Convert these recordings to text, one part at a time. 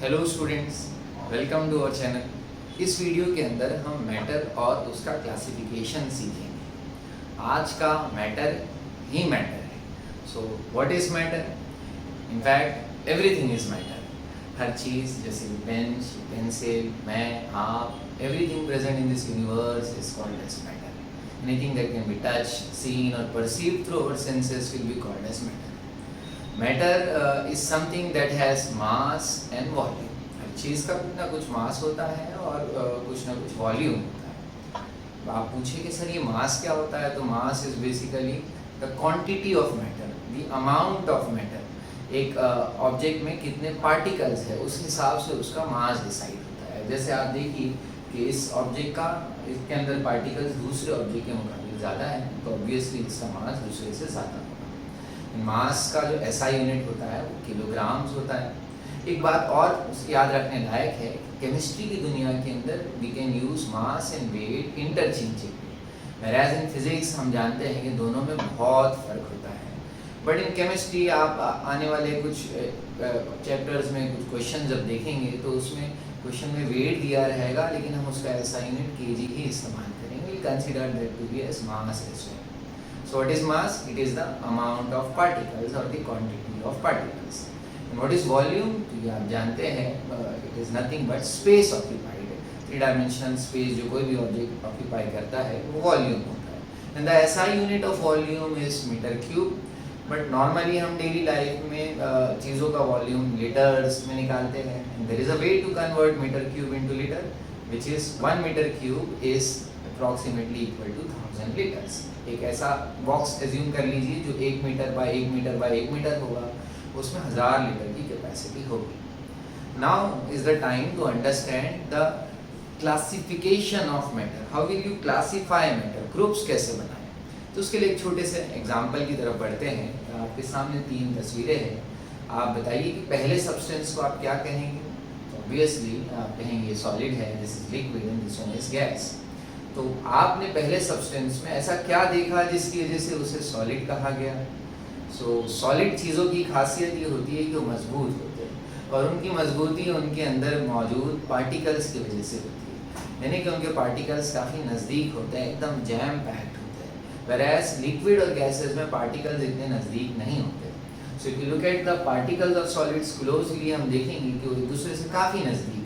Hello students, welcome to our channel. इस video के अंदर हम मैटर और उसका क्लासिफिकेशन सीखेंगे। आज का मैटर ही मैटर है। So what is matter? In fact everything is matter. हर चीज़ जैसे बेंच, पेंसिल, मैं, आप, everything present in this universe is called as matter. Anything that can be touch, seen और perceived through our senses will be called as matter. Matter is something that has mass and volume. हर चीज़ का कुछ ना कुछ मास होता है और कुछ ना कुछ वॉल्यूम होता है। आप पूछे कि सर ये मास क्या होता है, तो mass is basically the quantity of matter, the amount of matter. एक ऑब्जेक्ट में कितने पार्टिकल्स है उस हिसाब से उसका मास डिसाइड होता है। जैसे आप देखिए कि इस ऑब्जेक्ट का, इसके अंदर पार्टिकल्स दूसरे ऑब्जेक्ट के मुकाबले ज़्यादा है, तो ऑब्वियसली इसका मास दूसरे से ज़्यादा होगा। मास का जो एसआई यूनिट होता है वो किलोग्राम्स होता है। एक बात और याद रखने लायक है, केमिस्ट्री की दुनिया के अंदर we can use mass and weight interchangeably, whereas in physics हम जानते हैं कि दोनों में बहुत फ़र्क होता है। बट इन केमिस्ट्री आप आने वाले कुछ चैप्टर्स में कुछ क्वेश्चन जब देखेंगे तो उसमें क्वेश्चन में वेट दिया रहेगा, लेकिन हम उसका एसआई यूनिट केजी ही इस्तेमाल करेंगे। We consider that to be as mass as well. So what is mass? It is the amount of particles or the quantity of particles. And what is volume? तो ये आप जानते हैं, it is nothing but space occupied. 3 dimensional space जो कोई भी object occupy करता है वो volume होता है। And the SI unit of volume is meter cube. But normally हम daily life में चीज़ों का volume liters में निकालते हैं। And there is a way to convert meter cube into liter, which is 1 meter cube is approximately equal to 1000 liters. एक ऐसा box assume कर लीजिए जो 1 metre by 1 metre by 1 metre होगा, उसमें 1000 लीटर की कैपेसिटी होगी। Now is the time to understand the classification of matter. How will you classify matter? Groups कैसे बनाएं? तो उसके लिए एक छोटे से एग्जाम्पल की तरफ बढ़ते हैं। आपके सामने 3 तस्वीरें हैं। आप बताइए कि पहले सब्सटेंस को आप क्या कहेंगे? ऑब्वियसली आप कहेंगे सॉलिड है, this is liquid and this one is gas. तो आपने पहले सब्सटेंस में ऐसा क्या देखा जिसकी वजह से उसे सॉलिड कहा गया? सो सॉलिड चीज़ों की खासियत ये होती है कि वो मजबूत होते हैं, और उनकी मजबूती उनके अंदर मौजूद पार्टिकल्स की वजह से होती है, यानी कि उनके पार्टिकल्स काफ़ी नज़दीक होते हैं, एकदम जैम पैक्ड होते हैं। व्हेयरएज लिक्विड और गैसेस में पार्टिकल्स इतने नज़दीक नहीं होते। So if you look at the particles of solids closely, हम देखेंगे कि वो एक दूसरे से काफ़ी नज़दीक है,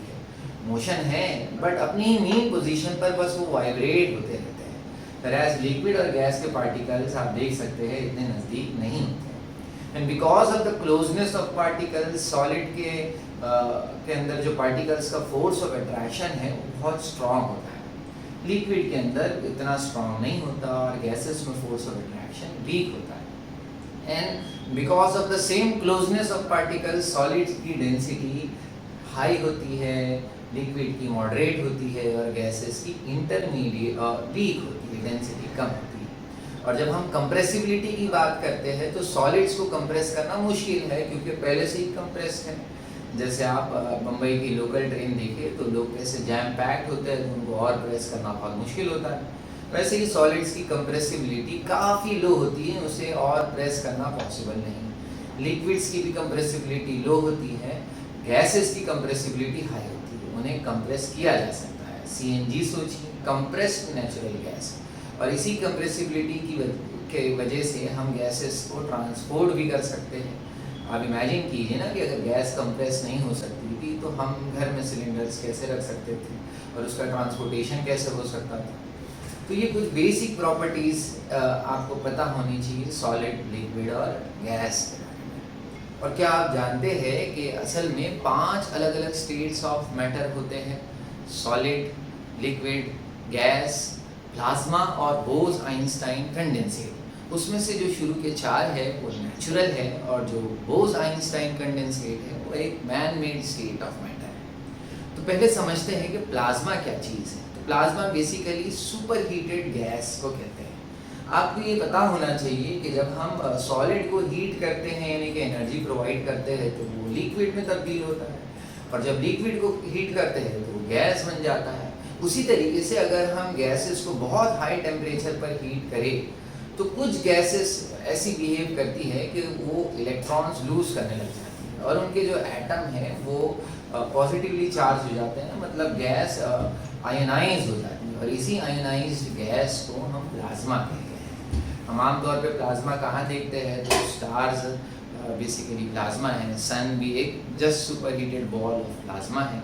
मोशन है बट अपनी ही मेन पोजीशन पर बस वो वाइब्रेट होते रहते हैं। व्हेयरएज लिक्विड और गैस के पार्टिकल्स आप देख सकते हैं इतने नज़दीक नहीं होते हैं। And because of the closeness of particles, solid के अंदर जो पार्टिकल्स का फोर्स ऑफ अट्रैक्शन है वो बहुत स्ट्रॉन्ग होता है। लिक्विड के अंदर इतना स्ट्रॉन्ग नहीं होता और गैसेस में फोर्स ऑफ अट्रैक्शन वीक होता है। And because of the same closeness of particles, solids की डेंसिटी हाई होती है, लिक्विड की मॉडरेट होती है और गैसेस की इंटरमीडिएट और वीक होती है, डेंसिटी कम होती है। और जब हम कंप्रेसिबिलिटी की बात करते हैं तो सॉलिड्स को कंप्रेस करना मुश्किल है, क्योंकि पहले से ही कंप्रेस है। जैसे आप बम्बई की लोकल ट्रेन देखिए तो लोग कैसे जैम पैक्ड होते हैं, तो उनको और प्रेस करना बहुत मुश्किल होता है। वैसे ही सॉलिड्स की कंप्रेसिबिलिटी काफ़ी लो होती है, उसे और प्रेस करना पॉसिबल नहीं। लिक्विड्स की भी कंप्रेसिबिलिटी लो होती है, गैसेस की कंप्रेसिबिलिटी हाई होती है, उन्हें कंप्रेस किया जा सकता है। सीएनजी सोचिए, कंप्रेस्ड नेचुरल गैस, और इसी कंप्रेसिबिलिटी की वजह से हम गैसेस को ट्रांसपोर्ट भी कर सकते हैं। आप इमेजिन कीजिए ना कि अगर गैस कंप्रेस नहीं हो सकती थी तो हम घर में सिलेंडर्स कैसे रख सकते थे और उसका ट्रांसपोर्टेशन कैसे हो सकता था। तो ये कुछ बेसिक प्रॉपर्टीज़ आपको पता होनी चाहिए सॉलिड, लिक्विड और गैस के बारे में। और क्या आप जानते हैं कि असल में 5 अलग अलग स्टेट्स ऑफ मैटर होते हैं? सॉलिड, लिक्विड, गैस, प्लाज्मा और बोस-आइंस्टाइन कंडेंसेट। उसमें से जो शुरू के 4 है वो नेचुरल है, और जो बोस-आइंस्टाइन कंडेंसेट है वो एक man made state of matter है। तो पहले समझते हैं कि प्लाज्मा क्या चीज़ है। तो plasma basically super heated gas को कहते हैं। आपको ये पता होना चाहिए कि जब हम सॉलिड को हीट करते हैं, यानी कि एनर्जी प्रोवाइड करते हैं, तो वो लिक्विड में तब्दील होता है, और जब लिक्विड को हीट करते हैं तो वो गैस बन जाता है। उसी तरीके से अगर हम गैसेस को बहुत हाई टेम्परेचर पर हीट करें तो कुछ गैसेस ऐसी बिहेव करती है कि वो इलेक्ट्रॉन्स लूज करने लग जाती है, हैं और उनके जो एटम है वो पॉजिटिवली चार्ज हो जाते हैं, मतलब गैस आयोनाइज हो जाती है, और इसी आयोनाइज्ड गैस को हम प्लाज्मा कहते हैं। हम आमतौर पे प्लाज्मा कहाँ देखते हैं, तो स्टार्स बेसिकली प्लाज्मा है, सन भी एक just super heated ball of plasma है।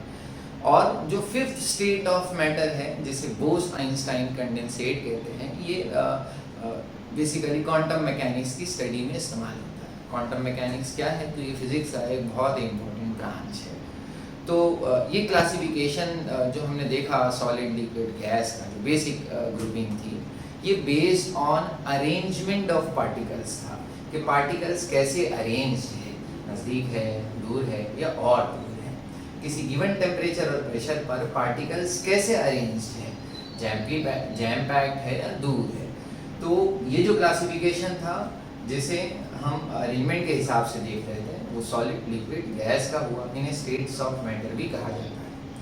और जो फिफ्थ स्टेट ऑफ मैटर है जिसे बोस आइंस्टाइन कंडेंसेट कहते हैं, ये बेसिकली क्वांटम मैकेनिक्स की स्टडी में इस्तेमाल होता है। क्वांटम मैकेनिक्स क्या है, तो ये फिजिक्स का एक बहुत इम्पोर्टेंट ब्रांच है। तो ये क्लासिफिकेशन जो हमने देखा सॉलिड लिक्विड गैस का जो बेसिक ग्रुपिंग थी, ये based on arrangement of particles था कि पार्टिकल्स कैसे अरेंज है, नज़दीक है, दूर है या और दूर है, किसी गिवन टेम्परेचर और प्रेशर पर पार्टिकल्स कैसे अरेंज है, जैम पैक्ड है या दूर है। तो ये जो क्लासिफिकेशन था जिसे हम अरेंजमेंट के हिसाब से देख रहे थे, वो सॉलिड लिक्विड गैस का हुआ। इन्हें स्टेट्स ऑफ मैटर भी कहा जाता है।